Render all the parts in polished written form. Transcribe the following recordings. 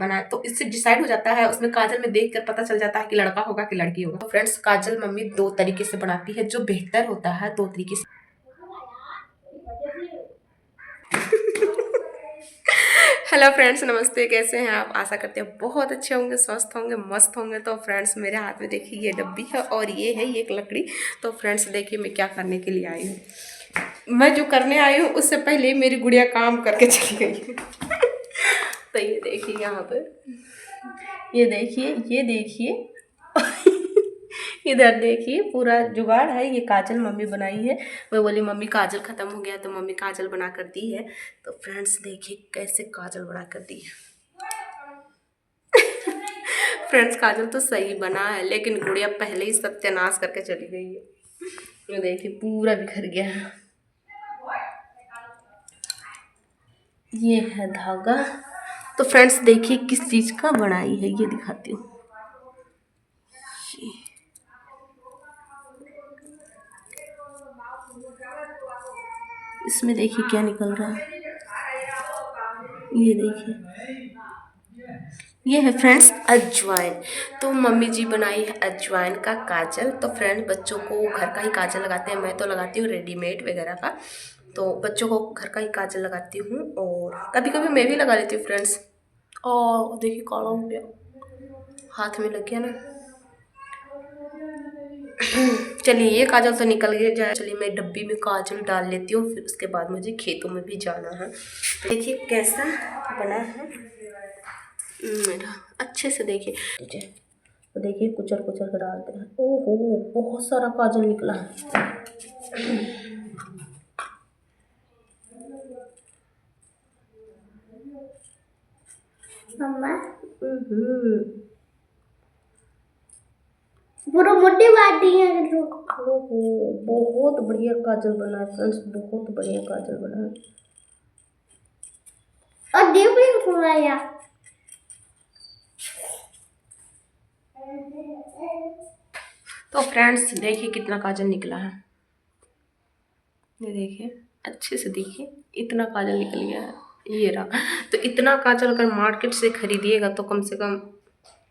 बना है, तो इससे डिसाइड हो जाता है, उसमें काजल में देख कर पता चल जाता है कि लड़का होगा कि लड़की होगा। तो फ्रेंड्स काजल मम्मी 2 तरीके से बनाती है, जो बेहतर होता है 2 तरीके से। हेलो फ्रेंड्स, नमस्ते। कैसे हैं आप? आशा करते हैं बहुत अच्छे होंगे, स्वस्थ होंगे, मस्त होंगे। तो फ्रेंड्स मेरे हाथ में देखिए ये डब्बी है और ये है एक लकड़ी। तो फ्रेंड्स देखिए मैं क्या करने के लिए आई हूँ। मैं जो करने आई हूँ उससे पहले मेरी गुड़िया काम करके चली गई है। तो ये देखिए यहाँ पर, ये देखिए इधर देखिए पूरा जुगाड़ है। ये काजल मम्मी बनाई है। मैं बोली मम्मी काजल ख़त्म हो गया, तो मम्मी काजल बना कर दी है। तो फ्रेंड्स देखिए कैसे काजल बना कर दी है। फ्रेंड्स काजल तो सही बना है, लेकिन गुड़िया पहले ही सत्यानाश करके चली गई है। ये देखिए पूरा बिखर गया है। ये है धागा। तो फ्रेंड्स देखिए किस चीज़ का बनाई है, ये दिखाती हूँ। इसमें देखिए क्या निकल रहा है, ये देखिए, ये है फ्रेंड्स अजवाइन। तो मम्मी जी बनाई है अजवाइन का काजल। तो फ्रेंड्स बच्चों को घर का ही काजल लगाते हैं, मैं तो लगाती हूँ रेडीमेड वगैरह का। तो बच्चों को घर का ही काजल लगाती हूँ और कभी कभी मैं भी लगा लेती हूँ फ्रेंड्स। और देखिए काला हो गया, हाथ में लग गया ना। चलिए ये काजल तो निकल गया जाए। चलिए मैं डब्बी में काजल डाल लेती हूँ, फिर उसके बाद मुझे खेतों में भी जाना है। देखिए कैसा बना है मेरा, अच्छे से देखिए। तो देखिए कुचल कुचल कर डालते हैं। ओहो बहुत सारा काजल निकला है। मम्मा पूरा मोटी बाटी है। ओहो बहुत बढ़िया काजल बना है फ्रेंड्स, बहुत बढ़िया काजल बना है। और देव भी थोड़ा यार। तो फ्रेंड्स देखिए कितना काजल निकला है, ये देखिए अच्छे से देखिए, इतना काजल निकल गया है। ये रहा। तो इतना काजल अगर मार्केट से खरीदिएगा तो कम से कम,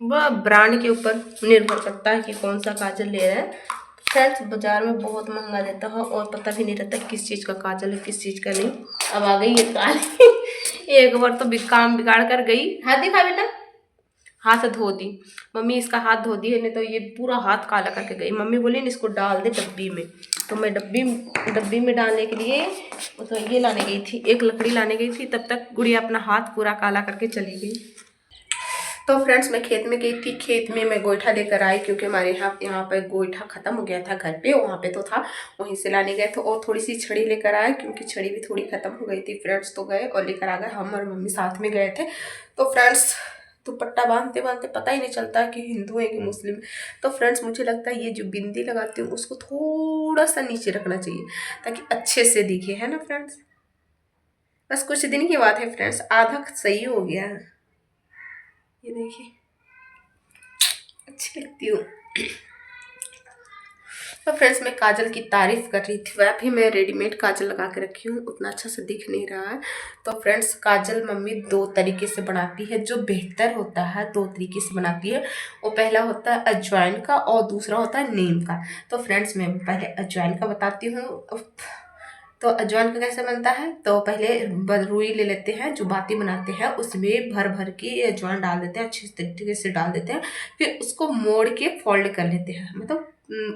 वह ब्रांड के ऊपर निर्भर करता है कि कौन सा काजल ले रहे हैं। फ्रेंड्स बाजार में बहुत महंगा देता है और पता भी नहीं रहता किस चीज़ का काजल है किस चीज़ का नहीं। अब आ गई ये काली। एक बार तो काम बिगाड़ कर गई। हाथ दिखा बेटा, हाथ धो दी मम्मी, इसका हाथ धो दी है, नहीं तो ये पूरा हाथ काला करके गई। मम्मी बोली इसको डाल दे डब्बी में। तो मैं डब्बी में डालने के लिए तो ये लाने गई थी, एक लकड़ी लाने गई थी, तब तक गुड़िया अपना हाथ पूरा काला करके चली गई। तो फ्रेंड्स मैं खेत में गई थी, खेत में मैं गोईठा लेकर आई, क्योंकि हमारे यहाँ पर गोईठा ख़त्म हो गया था घर पे, वहाँ पे तो था, वहीं से लाने गए थे। और थोड़ी सी छड़ी लेकर आए, क्योंकि छड़ी भी थोड़ी ख़त्म हो गई थी फ्रेंड्स। तो गए और लेकर आ गए, हम और मम्मी साथ में गए थे। तो फ्रेंड्स दुपट्टा बांधते बांधते पता ही नहीं चलता कि हिंदू है कि मुस्लिम। तो फ्रेंड्स मुझे लगता है ये जो बिंदी लगाती हूँ उसको थोड़ा सा नीचे रखना चाहिए ताकि अच्छे से दिखे, है ना फ्रेंड्स। बस कुछ दिन की बात है फ्रेंड्स, आधा सही हो गया है। ये देखिए अच्छी लगती हूँ। तो फ्रेंड्स मैं काजल की तारीफ कर रही थी, वह भी मैं रेडीमेड काजल लगा के रखी हूँ, उतना अच्छा से दिख नहीं रहा है। तो फ्रेंड्स काजल मम्मी 2 तरीके से बनाती है, जो बेहतर होता है 2 तरीके से बनाती है। वो पहला होता है अजवाइन का और दूसरा होता है नीम का। तो फ्रेंड्स मैं पहले अजवाइन का बताती हूँ। तो अजवाइन का कैसे बनता है, तो पहले रुई ले लेते हैं, जो बाती बनाते हैं उसमें भर भर के अजवाइन डाल देते हैं, अच्छे तरीके से डाल देते हैं। फिर उसको मोड़ के फोल्ड कर लेते हैं, मतलब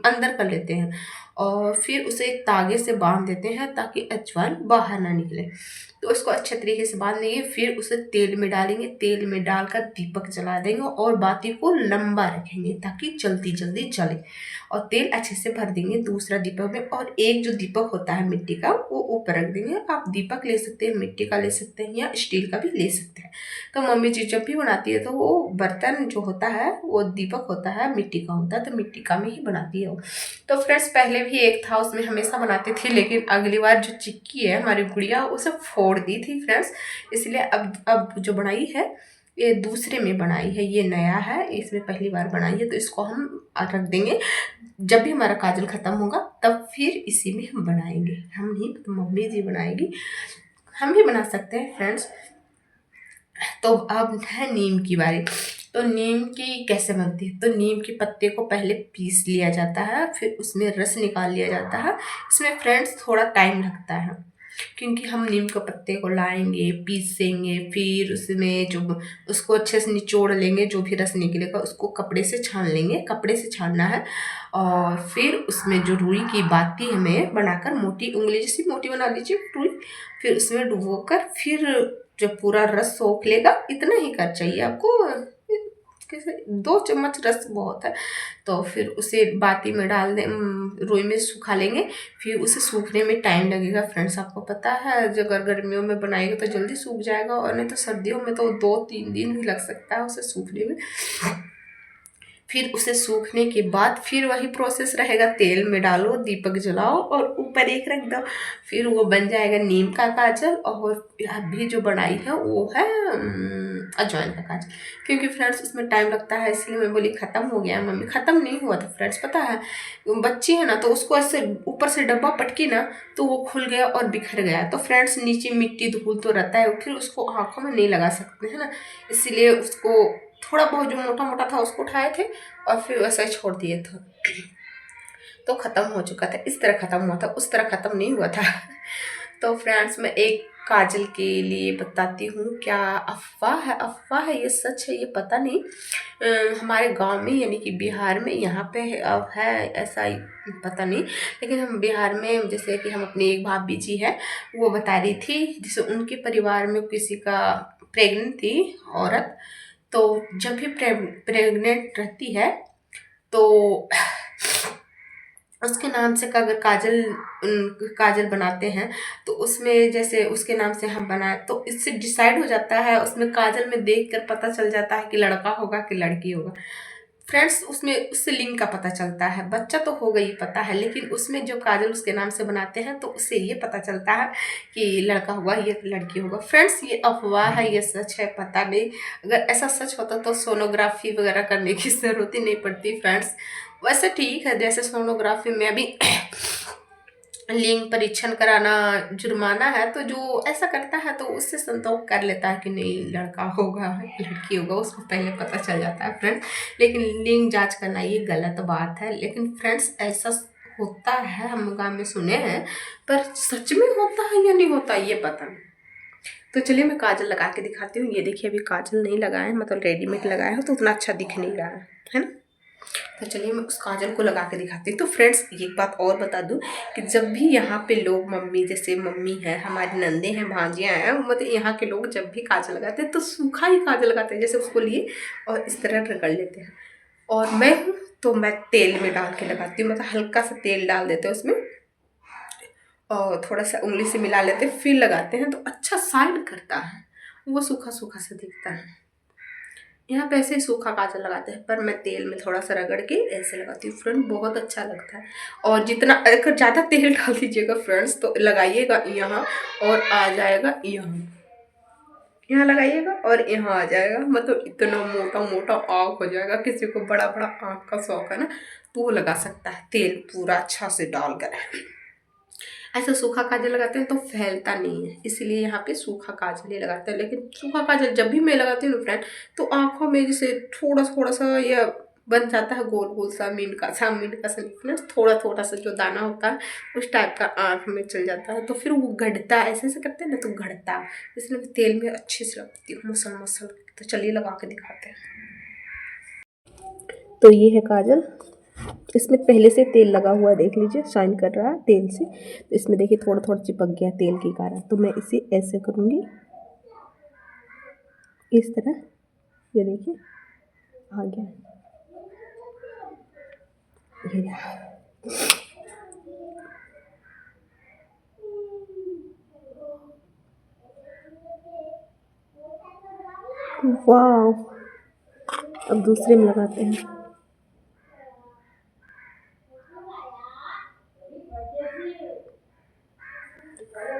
अंदर कर लेते हैं, और फिर उसे एक तागे से बांध देते हैं ताकि अजवाइन बाहर ना निकले। तो उसको अच्छे तरीके से बांध लेंगे, फिर उसे तेल में डालेंगे, तेल में डालकर दीपक जला देंगे और बाती को लंबा रखेंगे ताकि जल्दी जल्दी जले, और तेल अच्छे से भर देंगे दूसरा दीपक में। और एक जो दीपक होता है मिट्टी का वो ऊपर रख देंगे। आप दीपक ले सकते हैं, मिट्टी का ले सकते हैं या स्टील का भी ले सकते हैं। तो मम्मी जी जब भी बनाती है तो वो बर्तन जो होता है वो दीपक होता है मिट्टी का होता है, तो मिट्टी का में ही बनाती है वो। तो फ्रेंड्स पहले भी एक था, उसमें हमेशा बनाते थे, लेकिन अगली बार जो चिक्की है हमारी गुड़िया उसे फोड़ दी थी फ्रेंड्स, इसलिए अब जो बनाई है ये दूसरे में बनाई है, ये नया है, इसमें पहली बार बनाई है। तो इसको हम रख देंगे, जब भी हमारा काजल ख़त्म होगा तब फिर इसी में हम बनाएंगे। हम नहीं तो मम्मी जी बनाएगी, हम भी बना सकते हैं फ्रेंड्स। तो अब है नीम की बारी। तो नीम की कैसे बनती है? तो नीम के पत्ते को पहले पीस लिया जाता है, फिर उसमें रस निकाल लिया जाता है। इसमें फ्रेंड्स थोड़ा टाइम लगता है, क्योंकि हम नीम के पत्ते को लाएंगे, पीसेंगे, फिर उसमें जो उसको अच्छे से निचोड़ लेंगे, जो भी रस निकलेगा उसको कपड़े से छान लेंगे, कपड़े से छानना है। और फिर उसमें जो रुई की बाती हमें बनाकर मोटी उंगली जैसी मोटी बना लीजिए रुई, फिर उसमें डुबोकर फिर जब पूरा रस सोख लेगा, इतना ही कर चाहिए आपको, कैसे 2 चम्मच रस बहुत है। तो फिर उसे बाती में डाल दें, रुई में सुखा लेंगे। फिर उसे सूखने में टाइम लगेगा फ्रेंड्स, आपको पता है, जो अगर गर्मियों में बनाएंगे तो जल्दी सूख जाएगा, और नहीं तो सर्दियों में तो 2-3 दिन भी लग सकता है उसे सूखने में। फिर उसे सूखने के बाद फिर वही प्रोसेस रहेगा, तेल में डालो, दीपक जलाओ और ऊपर एक रख दो, फिर वो बन जाएगा नीम का काजल। और अभी जो बनाई है वो है अजवाइन का काजल। क्योंकि फ्रेंड्स उसमें टाइम लगता है, इसलिए मैं बोली ख़त्म हो गया मम्मी। ख़त्म नहीं हुआ था फ्रेंड्स, पता है, बच्ची है ना, तो उसको ऐसे ऊपर से डब्बा पटकी ना, तो वो खुल गया और बिखर गया। तो फ्रेंड्स नीचे मिट्टी धूल तो रहता है, फिर उसको आँखों में नहीं लगा सकते है ना, इसीलिए उसको थोड़ा बहुत जो मोटा मोटा था उसको उठाए थे और फिर वैसा ही छोड़ दिए थे। तो ख़त्म हो चुका था, इस तरह ख़त्म हुआ था, उस तरह ख़त्म नहीं हुआ था। तो फ्रेंड्स मैं एक काजल के लिए बताती हूँ, क्या अफवाह है ये सच है ये पता नहीं। हमारे गांव में यानी कि बिहार में, यहाँ पे है ऐसा ही पता नहीं, लेकिन हम बिहार में, जैसे कि हम अपनी एक भाभी जी है, वो बता रही थी, जैसे उनके परिवार में किसी का प्रेग्नेंट थी औरत, तो जब भी प्रेग्नेंट रहती है तो उसके नाम से अगर काजल बनाते हैं, तो उसमें जैसे उसके नाम से हम बनाए तो इससे डिसाइड हो जाता है, उसमें काजल में देख कर पता चल जाता है कि लड़का होगा कि लड़की होगा। फ्रेंड्स उसमें उससे लिंग का पता चलता है, बच्चा तो होगा ही पता है, लेकिन उसमें जो काजल उसके नाम से बनाते हैं तो उससे ये पता चलता है कि लड़का होगा ये लड़की होगा। फ्रेंड्स ये अफवाह है ये सच है पता नहीं, अगर ऐसा सच होता तो सोनोग्राफी वगैरह करने की ज़रूरत ही नहीं पड़ती फ्रेंड्स। वैसे ठीक है, जैसे सोनोग्राफी में अभी लिंग परीक्षण कराना जुर्माना है, तो जो ऐसा करता है तो उससे संतोष कर लेता है कि नहीं लड़का होगा लड़की होगा, उसको पहले पता चल जाता है फ्रेंड्स। लेकिन लिंग जांच करना ये गलत बात है, लेकिन फ्रेंड्स ऐसा होता है, हम गाँव में सुने हैं, पर सच में होता है या नहीं होता ये पता नहीं। तो चलिए मैं काजल लगा के दिखाती हूँ। ये देखिए अभी काजल नहीं लगाए, मतलब रेडीमेड लगाया है तो उतना अच्छा दिख नहीं रहा है ना। तो चलिए मैं उस काजल को लगा के दिखाती हूँ। तो फ्रेंड्स एक बात और बता दूँ कि जब भी यहाँ पे लोग, मम्मी जैसे मम्मी है, हमारी नंदे हैं, भांजियाँ हैं, मतलब यहाँ के लोग जब भी काजल लगाते हैं तो सूखा ही काजल लगाते हैं, जैसे उसको लिए और इस तरह रगड़ लेते हैं। और मैं हूँ तो मैं तेल में डाल के लगाती हूँ, मतलब हल्का सा तेल डाल देते हैं उसमें और थोड़ा सा उंगली से मिला लेते हैं, फिर लगाते हैं तो अच्छा साइड करता है, वो सूखा सूखा सा दिखता है। यहाँ पे ऐसे ही सूखा काजल लगाते हैं, पर मैं तेल में थोड़ा सा रगड़ के ऐसे लगाती हूँ फ्रेंड, बहुत अच्छा लगता है। और जितना अगर ज़्यादा तेल डाल दीजिएगा फ्रेंड्स तो लगाइएगा यहाँ और आ जाएगा यहाँ, यहाँ लगाइएगा और यहाँ आ जाएगा, मतलब इतना मोटा मोटा आँख हो जाएगा। किसी को बड़ा बड़ा आँख का शौक है ना, तो वो लगा सकता है तेल पूरा अच्छा से डालकर। ऐसा सूखा काजल लगाते हैं तो फैलता नहीं है, इसलिए यहाँ पे सूखा काजल ही लगाते हैं। लेकिन सूखा काजल जब भी मैं लगाती हूँ ना फ्रेंड, तो आँखों में जैसे थोड़ा थोड़ा सा ये बन जाता है, गोल गोल सा मिनका सा निकले, थोड़ा थोड़ा सा जो दाना होता है उस टाइप का आँख में चल जाता है, तो फिर वो गढ़ता है, ऐसे ऐसे करते हैं ना तो गढ़ता है, इसलिए मैं तेल में अच्छे से लगाती हूँ मसल मसल। तो चलिए लगा के दिखाते हैं। तो ये है काजल, इसमें पहले से तेल लगा हुआ है, देख लीजिए शाइन कर रहा है तेल से। तो इसमें देखिए थोड़ा थोड़ा चिपक गया तेल के कारण, तो मैं इसे ऐसे करूँगी इस तरह, ये देखिए आ गया ये रहा। वाह, अब दूसरे में लगाते हैं।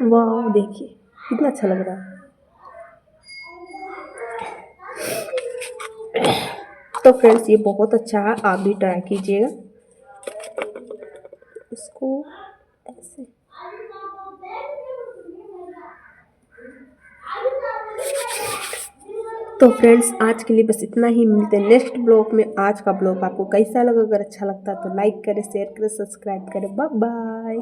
वाह देखिए कितना अच्छा लग रहा है। तो फ्रेंड्स ये बहुत अच्छा है, आप भी ट्राई कीजिएगा इसको ऐसे। तो फ्रेंड्स आज के लिए बस इतना ही, मिलते हैं नेक्स्ट ब्लॉग में। आज का ब्लॉग आपको कैसा लगा? अगर अच्छा लगता है तो लाइक करें, शेयर करें, सब्सक्राइब करें। Bye bye.